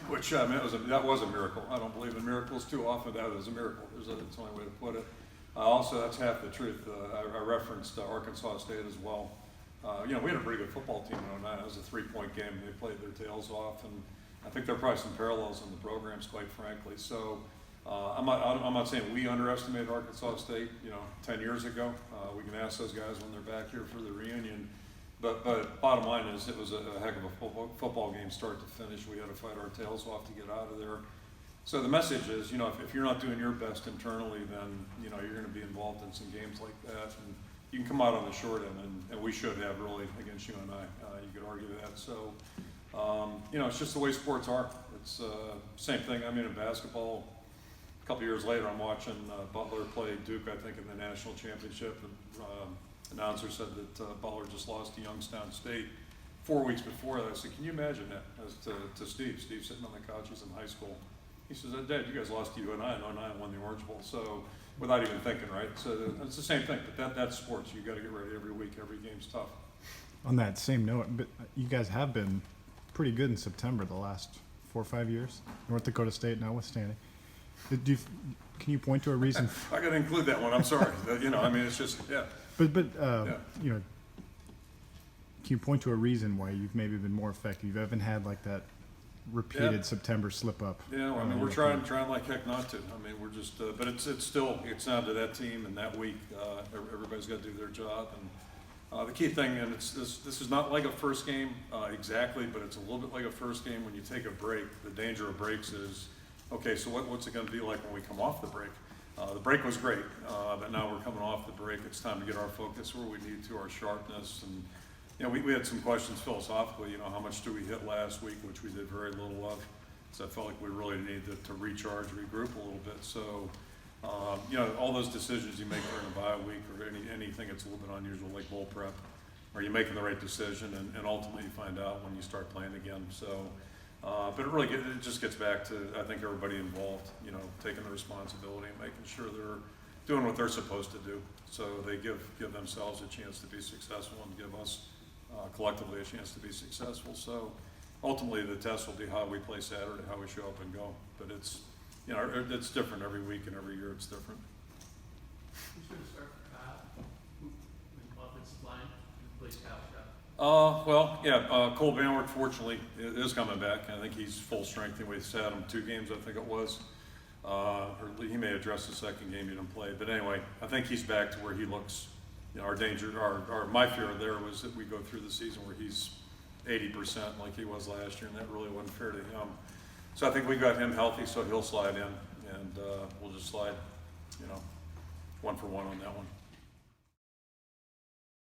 which I mean, that was a miracle. I don't believe in miracles too often. That was a miracle. It's the only way to put it. Also, that's half the truth. I referenced Arkansas State as well. We had a pretty good football team in '09. It was a 3-point game. They played their tails off, and I think there are probably some parallels in the programs, quite frankly. So I'm not saying we underestimated Arkansas State, 10 years ago. We can ask those guys when they're back here for the reunion. But bottom line is, it was a heck of a football game, start to finish. We had to fight our tails off to get out of there. So the message is, if you're not doing your best internally, then you're going to be involved in some games like that, and you can come out on the short end, and we should have really against you and I. You could argue that. So it's just the way sports are. It's same thing. I mean, in basketball, a couple years later, I'm watching Butler play Duke, I think, in the national championship, and announcer said that Butler just lost to Youngstown State 4 weeks before that. I said, can you imagine that? As to Steve. Steve sitting on the couches in high school. He says, Dad, you guys lost to UNI in '09 and won the Orange Bowl. So without even thinking, right? So it's the same thing, but that's sports. You got to get ready every week. Every game's tough. On that same note, but you guys have been pretty good in September the last 4 or 5 years. North Dakota State notwithstanding. Can you point to a reason? I got to include that one. I'm sorry. It's just, yeah. But can you point to a reason why you've maybe been more effective? You haven't had like that repeated September slip up. Yeah, well, we're trying like heck not to. We're just, but it's down to that team and that week. Everybody's got to do their job, and the key thing, and this is not like a first game exactly, but it's a little bit like a first game. When you take a break, the danger of breaks is, okay, so what's it going to be like when we come off the break? The break was great, but now we're coming off the break. It's time to get our focus where we need to, our sharpness. And we had some questions philosophically, how much do we hit last week, which we did very little of. So I felt like we really needed to recharge, regroup a little bit. So, all those decisions you make during a bye week or anything that's a little bit unusual, like bowl prep, are you making the right decision? And ultimately you find out when you start playing again. So, but it just gets back to, I think, everybody involved, taking the responsibility and making sure they're doing what they're supposed to do. So they give themselves a chance to be successful and give us collectively a chance to be successful. So ultimately the test will be how we play Saturday, how we show up and go. But it's, it's different every week and every year it's different. Who's going to start for Kyle? Offensive line? Who plays Kyle Stroud? Cole Banward, fortunately, is coming back. I think he's full strength. We sat him 2 games, I think it was. Or he may address the second game he didn't play. But anyway, I think he's back to where he looks. Our danger, my fear there was that we go through the season where he's 80% like he was last year, and that really wasn't fair to him. So I think we got him healthy, so he'll slide in, and we'll just slide, 1 for 1 on that one.